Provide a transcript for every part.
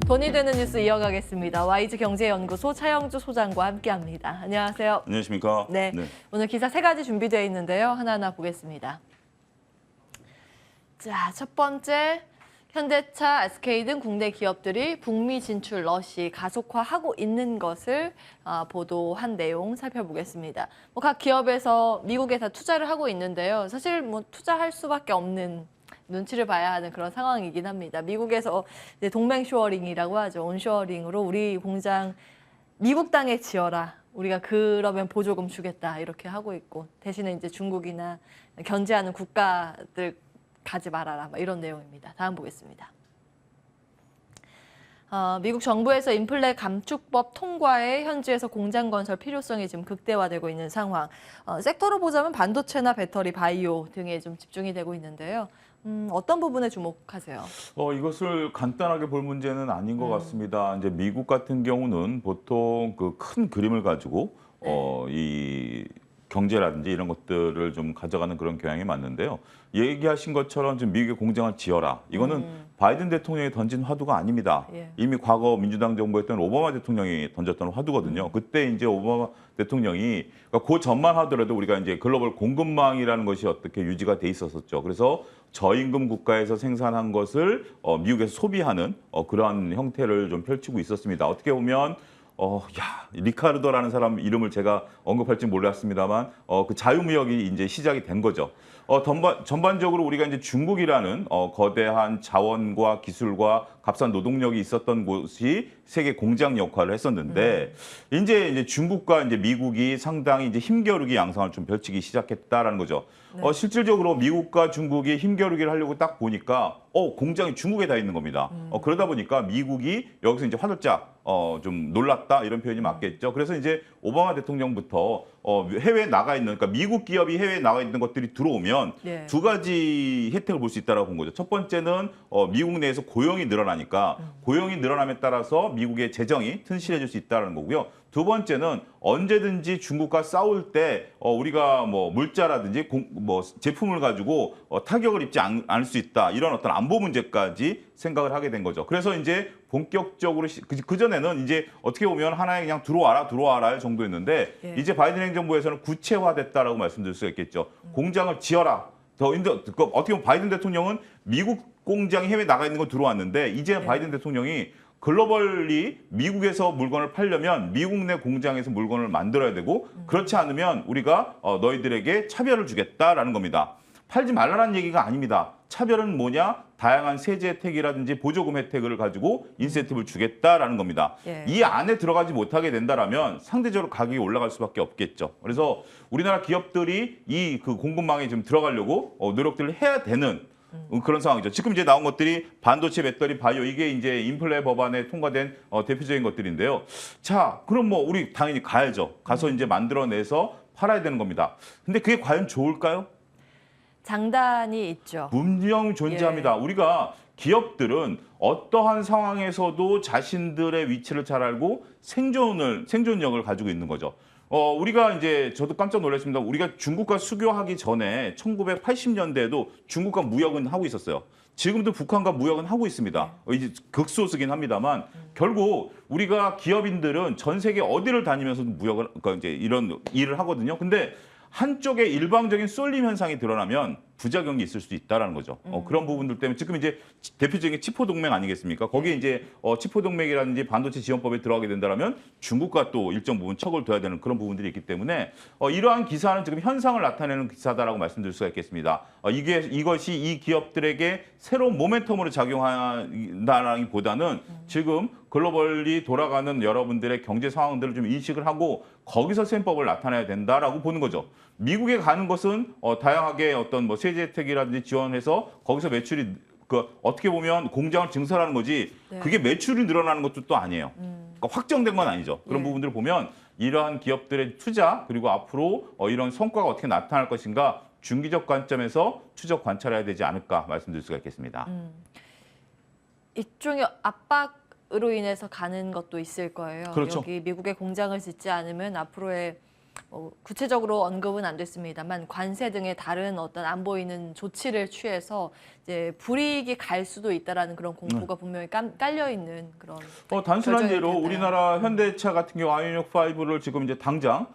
돈이 되는 뉴스 이어가겠습니다. 와이즈 경제연구소 차영주 소장과 함께합니다. 안녕하세요. 안녕하십니까? 네, 오늘 기사 3가지 준비되어 있는데요. 하나하나 보겠습니다. 자, 첫 번째, 현대차, SK 등 국내 기업들이 북미 진출 러시 가속화하고 있는 것을 보도한 내용 살펴보겠습니다. 각 기업에서 미국에 다 투자를 하고 있는데요. 사실 투자할 수밖에 없는 눈치를 봐야 하는 그런 상황이긴 합니다. 미국에서 이제 동맹 쇼어링이라고 하죠. 온쇼어링으로 우리 공장 미국 땅에 지어라. 우리가 그러면 보조금 주겠다. 이렇게 하고 있고 대신에 이제 중국이나 견제하는 국가들 가지 말아라. 이런 내용입니다. 다음 보겠습니다. 미국 정부에서 인플레 감축법 통과에 현지에서 공장 건설 필요성이 지금 극대화되고 있는 상황. 섹터로 보자면 반도체나 배터리, 바이오 등에 좀 집중이 되고 있는데요. 어떤 부분에 주목하세요? 이것을 간단하게 볼 문제는 아닌 것 같습니다. 이제 미국 같은 경우는 보통 그 큰 그림을 가지고 이 경제라든지 이런 것들을 좀 가져가는 그런 경향이 맞는데요. 얘기하신 것처럼 지금 미국의 공장을 지어라. 이거는 바이든 대통령이 던진 화두가 아닙니다. 이미 과거 민주당 정부였던 오바마 대통령이 던졌던 화두거든요. 그때 이제 오바마 대통령이 그러니까 그 전만 하더라도 우리가 이제 글로벌 공급망이라는 것이 어떻게 유지가 돼 있었었죠. 그래서 저임금 국가에서 생산한 것을 미국에서 소비하는 그러한 형태를 좀 펼치고 있었습니다. 어떻게 보면 리카르도라는 사람 이름을 제가 언급할지 몰랐습니다만 그 자유무역이 이제 시작이 된 거죠. 전반적으로 우리가 이제 중국이라는 거대한 자원과 기술과 값싼 노동력이 있었던 곳이 세계 공장 역할을 했었는데 이제 중국과 이제 미국이 상당히 이제 힘겨루기 양상을 좀 펼치기 시작했다라는 거죠. 실질적으로 미국과 중국이 힘겨루기를 하려고 딱 보니까 공장이 중국에 다 있는 겁니다. 그러다 보니까 미국이 여기서 이제 화들짝 좀 놀랐다 이런 표현이 맞겠죠. 그래서 이제 오바마 대통령부터 해외에 나가 있는 그러니까 미국 기업이 해외에 나가 있는 것들이 들어오면 두 가지 혜택을 볼 수 있다라고 본 거죠. 첫 번째는 미국 내에서 고용이 늘어나니까 고용이 늘어남에 따라서 미국의 재정이 튼실해질 수 있다는 거고요. 두 번째는 언제든지 중국과 싸울 때 우리가 뭐 물자라든지 제품을 가지고 타격을 입지 않을 수 있다. 이런 어떤 안보 문제까지 생각을 하게 된 거죠. 그래서 이제 본격적으로 그전에는 이제 어떻게 보면 하나의 그냥 들어와라 정도였는데 이제 바이든 행정부에서는 구체화됐다라고 말씀드릴 수가 있겠죠. 공장을 지어라. 어떻게 보면 바이든 대통령은 미국 공장이 해외에 나가 있는 건 들어왔는데 이제 바이든 대통령이 글로벌리 미국에서 물건을 팔려면 미국 내 공장에서 물건을 만들어야 되고 그렇지 않으면 우리가 너희들에게 차별을 주겠다라는 겁니다. 팔지 말라는 얘기가 아닙니다. 차별은 뭐냐? 다양한 세제 혜택이라든지 보조금 혜택을 가지고 인센티브를 주겠다라는 겁니다. 이 안에 들어가지 못하게 된다라면 상대적으로 가격이 올라갈 수밖에 없겠죠. 그래서 우리나라 기업들이 이 그 공급망에 좀 들어가려고 노력들을 해야 되는 그런 상황이죠. 지금 이제 나온 것들이 반도체, 배터리, 바이오 이게 이제 인플레 법안에 통과된 대표적인 것들인데요. 자, 그럼 뭐 우리 당연히 가야죠. 가서 이제 만들어내서 팔아야 되는 겁니다. 근데 그게 과연 좋을까요? 장단이 있죠. 분명 존재합니다. 우리가 기업들은 어떠한 상황에서도 자신들의 위치를 잘 알고 생존력을 가지고 있는 거죠. 우리가 이제 저도 깜짝 놀랐습니다. 우리가 중국과 수교하기 전에 1980년대에도 중국과 무역은 하고 있었어요. 지금도 북한과 무역은 하고 있습니다. 이제 극소수긴 합니다만 결국 우리가 기업인들은 전 세계 어디를 다니면서도 무역을 그러니까 이제 이런 일을 하거든요. 근데 한쪽에 일방적인 쏠림 현상이 드러나면 부작용이 있을 수 있다라는 거죠. 그런 부분들 때문에 지금 이제 대표적인 치포 동맹 아니겠습니까? 거기에 이제 치포 동맹이라든지 반도체 지원법에 들어가게 된다면 중국과 또 일정 부분 척을 둬야 되는 그런 부분들이 있기 때문에 이러한 기사는 지금 현상을 나타내는 기사다라고 말씀드릴 수가 있겠습니다. 이것이 이 기업들에게 새로운 모멘텀으로 작용한다라기보다는 지금 글로벌리 돌아가는 여러분들의 경제 상황들을 좀 인식을 하고 거기서 셈법을 나타내야 된다라고 보는 거죠. 미국에 가는 것은 다양하게 어떤 뭐 세제 혜택이라든지 지원해서 거기서 매출이 어떻게 보면 공장을 증설하는 거지 그게 매출이 늘어나는 것도 또 아니에요. 그러니까 확정된 건 아니죠. 그런 부분들을 보면 이러한 기업들의 투자 그리고 앞으로 이런 성과가 어떻게 나타날 것인가 중기적 관점에서 추적 관찰해야 되지 않을까 말씀드릴 수가 있겠습니다. 일종의 압박으로 인해서 가는 것도 있을 거예요. 그렇죠. 여기 미국에 공장을 짓지 않으면 앞으로의 구체적으로 언급은 안 됐습니다만 관세 등의 다른 어떤 안 보이는 조치를 취해서 이제 불이익이 갈 수도 있다라는 그런 공포가 분명히 깔려 있는 그런. 단순한 결정이 예로 됐나요? 우리나라 현대차 같은 경우 아이오닉 5를 지금 이제 당장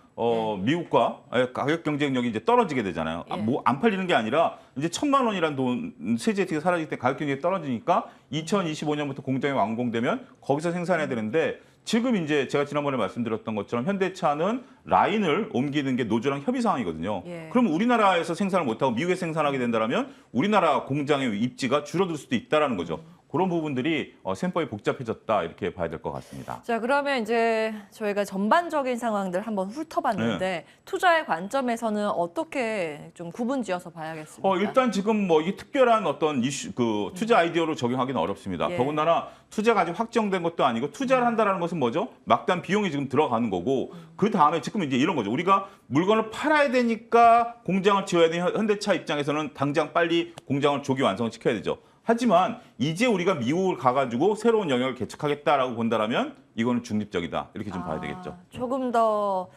미국과 가격 경쟁력이 이제 떨어지게 되잖아요. 예. 뭐 안 팔리는 게 아니라 이제 1,000만 원이란 돈 세제 혜택이 사라질 때 가격 경쟁력이 떨어지니까 2025년부터 공장이 완공되면 거기서 생산해야 되는데 지금 이제 제가 지난번에 말씀드렸던 것처럼 현대차는 라인을 옮기는 게 노조랑 협의 사항이거든요. 예. 그럼 우리나라에서 생산을 못하고 미국에 생산하게 된다면 우리나라 공장의 입지가 줄어들 수도 있다라는 거죠. 그런 부분들이 셈법이 복잡해졌다 이렇게 봐야 될 것 같습니다. 자, 그러면 이제 저희가 전반적인 상황들 한번 훑어봤는데 투자의 관점에서는 어떻게 좀 구분지어서 봐야겠습니까? 일단 지금 뭐 이게 특별한 어떤 이슈, 그 투자 아이디어로 적용하기는 어렵습니다. 예. 더군다나 투자가 아직 확정된 것도 아니고 투자를 한다라는 것은 뭐죠? 막단 비용이 지금 들어가는 거고 그 다음에 지금 이제 이런 거죠. 우리가 물건을 팔아야 되니까 공장을 지어야 되는 현대차 입장에서는 당장 빨리 공장을 조기 완성을 시켜야 되죠. 하지만 이제 우리가 미국을 가가지고 새로운 영역을 개척하겠다라고 본다라면 이거는 중립적이다 이렇게 좀 봐야 되겠죠. 조금 더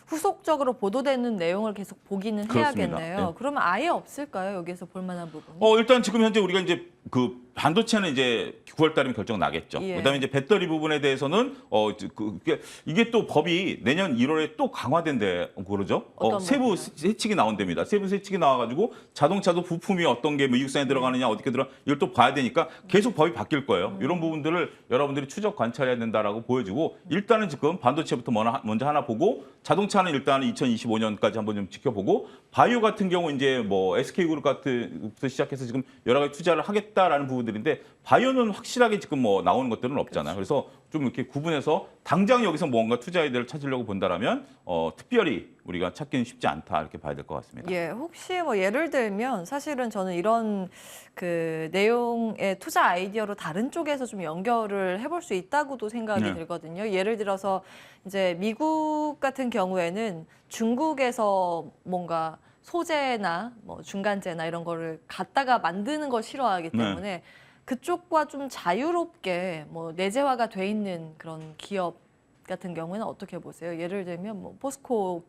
후속적으로 보도되는 내용을 계속 보기는 그렇습니다. 해야겠네요. 네. 그러면 아예 없을까요? 여기서 볼 만한 부분이? 일단 지금 현재 우리가 이제 그 반도체는 이제 9월 달이면 결정 나겠죠. 예. 그다음에 이제 배터리 부분에 대해서는 이게 또 법이 내년 1월에 또 강화된대 그러죠. 어떤 세부 법이요? 세칙이 나온답니다. 세부 세칙이 나와가지고 자동차도 부품이 어떤 게 뭐 미국산에 들어가느냐 어떻게 들어 이걸 또 봐야 되니까 계속 법이 바뀔 거예요. 이런 부분들을 여러분들이 추적 관찰해야 된다라고 보여지고 일단은 지금 반도체부터 먼저 하나 보고 자동차는 일단은 2025년까지 한번 좀 지켜보고 바이오 같은 경우 이제 뭐 SK그룹 같은부터 시작해서 지금 여러 가지 투자를 하겠다라는 부분들인데 바이오는 확실하게 지금 뭐 나오는 것들은 없잖아요. 그래서 좀 이렇게 구분해서 당장 여기서 뭔가 투자 아이디어를 찾으려고 본다라면 특별히 우리가 찾기는 쉽지 않다 이렇게 봐야 될 것 같습니다. 예, 혹시 뭐 예를 들면 사실은 저는 이런 그 내용의 투자 아이디어로 다른 쪽에서 좀 연결을 해볼 수 있다고도 생각이 네. 들거든요. 예를 들어서 이제 미국 같은 경우에는 중국에서 뭔가 소재나 뭐 중간재나 이런 거를 갖다가 만드는 걸 싫어하기 네. 때문에 그쪽과 좀 자유롭게 뭐 내재화가 돼 있는 그런 기업 같은 경우에는 어떻게 보세요? 예를 들면 뭐 포스코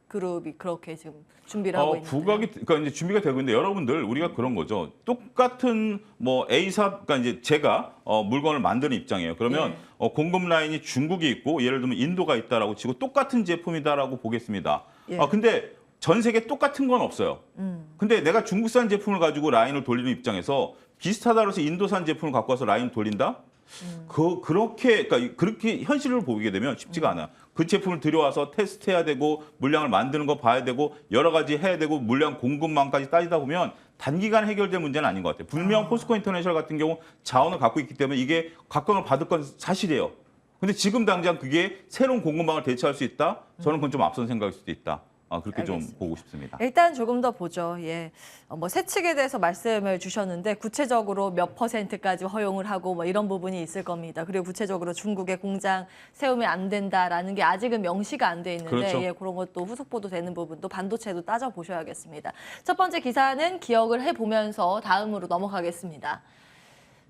그룹이 그렇게 지금 준비를 하고 있는데. 부각이 그러니까 이제 준비가 되고 있는데 여러분들 우리가 그런 거죠. 똑같은 뭐 A사 그러니까 이제 제가 물건을 만드는 입장이에요. 그러면 예. 공급 라인이 중국이 있고 예를 들면 인도가 있다라고 치고 똑같은 제품이다라고 보겠습니다. 예. 근데 전 세계 똑같은 건 없어요. 근데 내가 중국산 제품을 가지고 라인을 돌리는 입장에서 비슷하다 그래서 인도산 제품을 갖고 와서 라인을 돌린다? 그렇게 현실을 보게 되면 쉽지가 않아요. 그 제품을 들여와서 테스트해야 되고 물량을 만드는 거 봐야 되고 여러 가지 해야 되고 물량 공급망까지 따지다 보면 단기간에 해결될 문제는 아닌 것 같아요. 분명 포스코 인터내셔널 같은 경우 자원을 갖고 있기 때문에 이게 각광을 받을 건 사실이에요. 근데 지금 당장 그게 새로운 공급망을 대체할 수 있다? 저는 그건 좀 앞선 생각일 수도 있다. 그렇게 좀 알겠습니다. 보고 싶습니다. 일단 조금 더 보죠. 예. 뭐 세칙에 대해서 말씀을 주셨는데 구체적으로 몇 %까지 허용을 하고 뭐 이런 부분이 있을 겁니다. 그리고 구체적으로 중국에 공장 세우면 안 된다라는 게 아직은 명시가 안 돼 있는데 그렇죠. 예, 그런 것도 후속 보도되는 부분도 반도체도 따져 보셔야겠습니다. 첫 번째 기사는 기억을 해보면서 다음으로 넘어가겠습니다.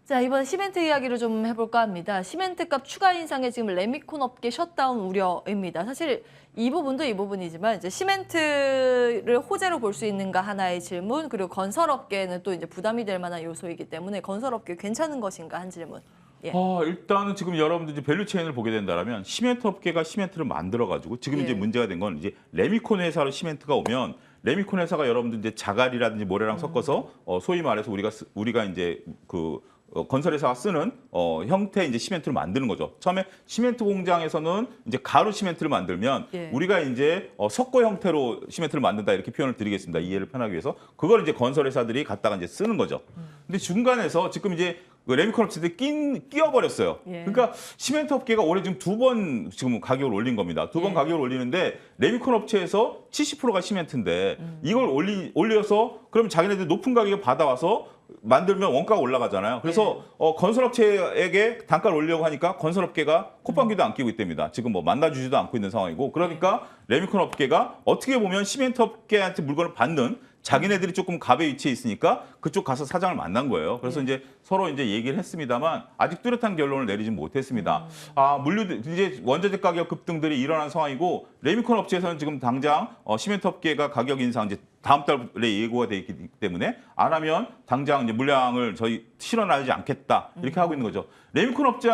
자, 이번 시멘트 이야기를 좀 해볼까 합니다. 시멘트값 추가 인상에 지금 레미콘 업계 셧다운 우려입니다. 사실 이 부분도 이 부분이지만 이제 시멘트를 호재로 볼 수 있는가 하나의 질문, 그리고 건설업계는 또 이제 부담이 될 만한 요소이기 때문에 건설업계 괜찮은 것인가 한 질문. 예. 일단은 지금 여러분들 이제 밸류 체인을 보게 된다면 시멘트 업계가 시멘트를 만들어 가지고 지금 예. 이제 문제가 된 건 이제 레미콘 회사로 시멘트가 오면 레미콘 회사가 여러분들 이제 자갈이라든지 모래랑 섞어서 소위 말해서 우리가 이제 건설회사가 쓰는 형태의 이제 시멘트를 만드는 거죠. 처음에 시멘트 공장에서는 이제 가루 시멘트를 만들면 예. 우리가 이제 석고 형태로 시멘트를 만든다 이렇게 표현을 드리겠습니다. 이해를 편하기 위해서 그걸 이제 건설회사들이 갖다가 이제 쓰는 거죠. 근데 중간에서 지금 이제 그 레미콘 업체들이 끼어버렸어요. 예. 그러니까 시멘트 업계가 올해 지금 2번 지금 가격을 올린 겁니다. 2번 예. 가격을 올리는데 레미콘 업체에서 70%가 시멘트인데 이걸 올려서 그럼 자기네들 높은 가격에 받아와서 만들면 원가가 올라가잖아요. 그래서 건설업체에게 단가를 올리려고 하니까 건설업계가 콧방귀도 안 끼고 있답니다. 지금 뭐 만나주지도 않고 있는 상황이고 그러니까 레미콘 업계가 어떻게 보면 시멘트 업계한테 물건을 받는 자기네들이 조금 갑의 위치에 있으니까 그쪽 가서 사장을 만난 거예요. 그래서 이제 서로 이제 얘기를 했습니다만 아직 뚜렷한 결론을 내리지 못했습니다. 물류 이제 원자재 가격 급등들이 일어난 상황이고 레미콘 업체에서는 지금 당장 시멘트 업계가 가격 인상 이제 다음 달에 예고가 돼 있기 때문에 안 하면 당장 이제 물량을 저희 실어나지 않겠다 이렇게 하고 있는 거죠. 레미콘 업체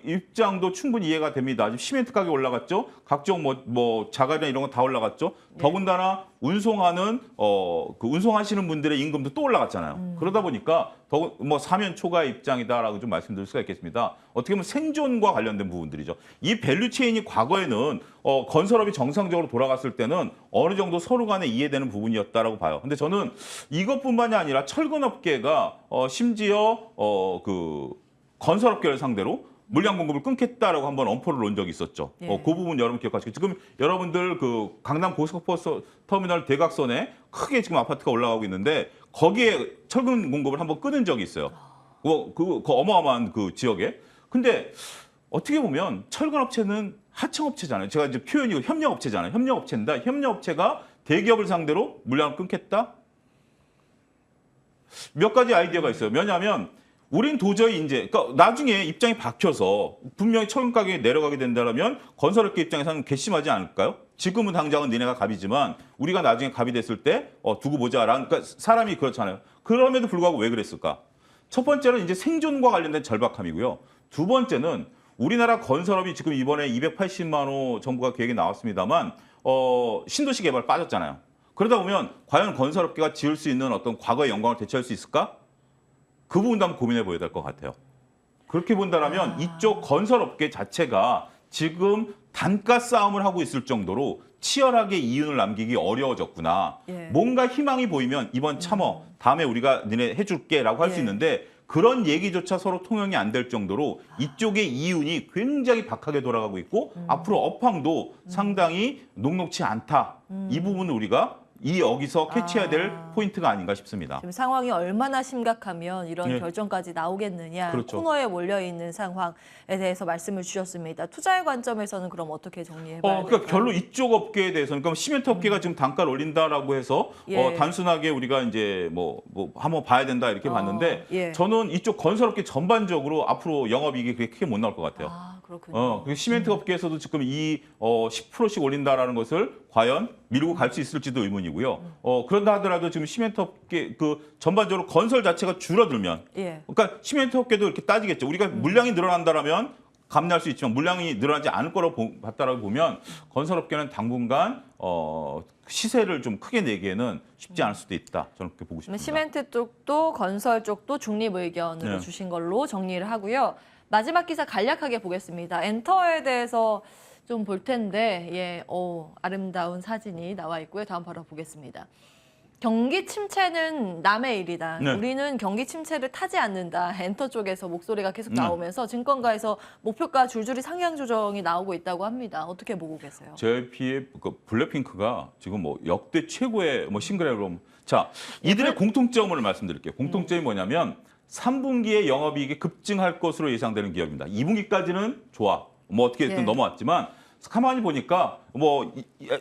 입장도 충분히 이해가 됩니다. 지금 시멘트 가격 올라갔죠. 각종 뭐 자갈이나 이런 거 다 올라갔죠. 더군다나 운송하는 그 운송하시는 분들의 임금도 또 올라갔잖아요. 그러다 보니까 뭐 사면 초과의 입장이다라고 좀 말씀드릴 수가 있겠습니다. 어떻게 보면 생존과 관련된 부분들이죠. 이 밸류체인이 과거에는 건설업이 정상적으로 돌아갔을 때는 어느 정도 서로 간에 이해되는 부분이었다라고 봐요. 근데 저는 이것뿐만이 아니라 철근업계가 심지어 그 건설업계를 상대로 물량 공급을 끊겠다라고 한번 엄포를 놓은 적이 있었죠. 예. 그 부분 여러분 기억하시고 지금 여러분들 그 강남 고속버스 터미널 대각선에 크게 지금 아파트가 올라가고 있는데 거기에 철근 공급을 한번 끊은 적이 있어요. 그 어마어마한 그 지역에. 근데 어떻게 보면 철근업체는 하청업체잖아요. 제가 이제 표현이 협력업체잖아요. 협력업체인데 협력업체가 대기업을 상대로 물량을 끊겠다? 몇 가지 아이디어가 있어요. 왜냐하면 우린 도저히 이제 그러니까 나중에 입장이 바뀌어서 분명히 철근 가격이 내려가게 된다면 건설업계 입장에서는 괘씸하지 않을까요? 지금은 당장은 니네가 갑이지만 우리가 나중에 갑이 됐을 때 두고 보자라는 그러니까 사람이 그렇잖아요. 그럼에도 불구하고 왜 그랬을까? 첫 번째는 이제 생존과 관련된 절박함이고요. 두 번째는 우리나라 건설업이 지금 이번에 280만 호 정부가 계획이 나왔습니다만 신도시 개발 빠졌잖아요. 그러다 보면 과연 건설업계가 지을 수 있는 어떤 과거의 영광을 되찾을 수 있을까? 그 부분도 한번 고민해 보여야 될 것 같아요. 그렇게 본다면 이쪽 건설업계 자체가 지금 단가 싸움을 하고 있을 정도로 치열하게 이윤을 남기기 어려워졌구나. 예. 뭔가 희망이 보이면 이번 참어 다음에 우리가 너네 해줄게라고 할 수 예. 있는데 그런 얘기조차 서로 통용이 안 될 정도로 이쪽의 이윤이 굉장히 박하게 돌아가고 있고 앞으로 업황도 상당히 녹록치 않다. 이 부분을 우리가 여기서 캐치해야 될 포인트가 아닌가 싶습니다. 지금 상황이 얼마나 심각하면 이런 네. 결정까지 나오겠느냐. 그렇죠. 코너에 몰려있는 상황에 대해서 말씀을 주셨습니다. 투자의 관점에서는 그럼 어떻게 정리해봐야 될까요? 그러니까 별로 이쪽 업계에 대해서는 그러니까 시멘트 업계가 지금 단가를 올린다라고 해서 예. 단순하게 우리가 이제 뭐 한번 봐야 된다 이렇게 봤는데 예. 저는 이쪽 건설업계 전반적으로 앞으로 영업이익이 그렇게 크게 못 나올 것 같아요. 그렇군요. 그리고 시멘트 업계에서도 지금 10%씩 올린다라는 것을 과연 밀고 갈 수 있을지도 의문이고요. 그런다 하더라도 지금 시멘트 업계 그 전반적으로 건설 자체가 줄어들면, 예. 그러니까 시멘트 업계도 이렇게 따지겠죠. 우리가 물량이 늘어난다라면 감내할 수 있지만 물량이 늘어나지 않을 거라고 봤다라고 보면 건설업계는 당분간 시세를 좀 크게 내기에는 쉽지 않을 수도 있다. 저는 그렇게 보고 싶습니다. 시멘트 쪽도 건설 쪽도 중립 의견으로 네. 주신 걸로 정리를 하고요. 마지막 기사 간략하게 보겠습니다. 엔터에 대해서 좀 볼 텐데, 아름다운 사진이 나와 있고요. 다음 바로 보겠습니다. 경기 침체는 남의 일이다. 네. 우리는 경기 침체를 타지 않는다. 엔터 쪽에서 목소리가 계속 나오면서 증권가에서 목표가 줄줄이 상향 조정이 나오고 있다고 합니다. 어떻게 보고 계세요? JYP의 블랙핑크가 지금 뭐 역대 최고의 싱글 앨범. 자, 이들의 공통점을 말씀드릴게요. 공통점이 뭐냐면 3분기에 영업이익이 급증할 것으로 예상되는 기업입니다. 2분기까지는 좋아. 뭐 어떻게 됐든 넘어왔지만 가만히 보니까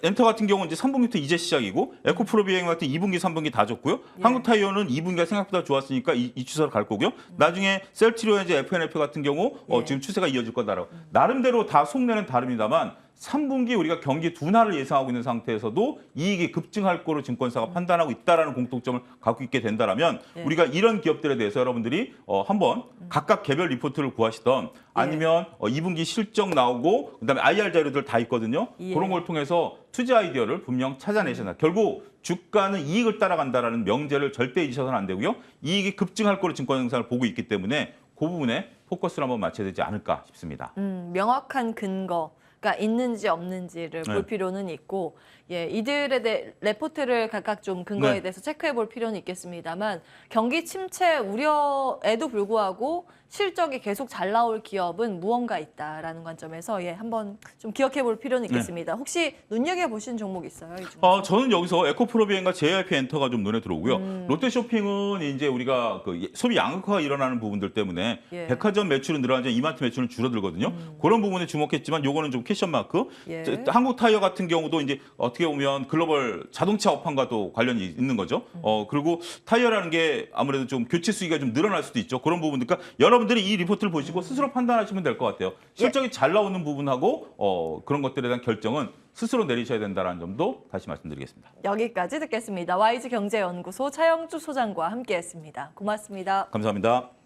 엔터 같은 경우는 이제 3분기부터 이제 시작이고 에코프로비행 같은 2분기, 3분기 다 좋고요. 한국타이어는 2분기가 생각보다 좋았으니까 이 추세로 갈 거고요. 나중에 셀트리온의 FNF 같은 경우 지금 추세가 이어질 거다라고. 나름대로 다 속내는 다릅니다만 3분기 우리가 경기 둔화를 예상하고 있는 상태에서도 이익이 급증할 거로 증권사가 판단하고 있다라는 공통점을 갖고 있게 된다라면 우리가 이런 기업들에 대해서 여러분들이 한번 각각 개별 리포트를 구하시던 아니면 2분기 실적 나오고 그다음에 IR 자료들 다 있거든요. 그런 걸 통해서 투자 아이디어를 분명 찾아내셔야 한다. 결국 주가는 이익을 따라간다라는 명제를 절대 잊으셔서는 안 되고요. 이익이 급증할 거로 증권사를 보고 있기 때문에 그 부분에 포커스를 한번 맞춰야 되지 않을까 싶습니다. 명확한 근거가 있는지 없는지를 볼 필요는 있고, 이들에 대해 레포트를 각각 좀 근거에 대해서 체크해 볼 필요는 있겠습니다만 경기 침체 우려에도 불구하고 실적이 계속 잘 나올 기업은 무언가 있다라는 관점에서 한번 좀 기억해 볼 필요는 있겠습니다. 혹시 눈여겨보신 종목 있어요? 이 중에서? 저는 여기서 에코프로비엔과 JYP 엔터가 좀 눈에 들어오고요. 롯데쇼핑은 이제 우리가 그 소비 양극화가 일어나는 부분들 때문에 예. 백화점 매출은 늘어나지만 이마트 매출은 줄어들거든요. 그런 부분에 주목했지만 요거는 좀 퀘션 마크. 예. 한국타이어 같은 경우도 이제 어떻게 보면 글로벌 자동차 업황과도 관련이 있는 거죠. 그리고 타이어라는 게 아무래도 좀 교체 수기가 좀 늘어날 수도 있죠. 그런 부분들. 그러니까 여러분들이 이 리포트를 보시고 스스로 판단하시면 될 것 같아요. 실적이 잘 나오는 부분하고 그런 것들에 대한 결정은 스스로 내리셔야 된다는 점도 다시 말씀드리겠습니다. 여기까지 듣겠습니다. YG경제연구소 차영주 소장과 함께했습니다. 고맙습니다. 감사합니다.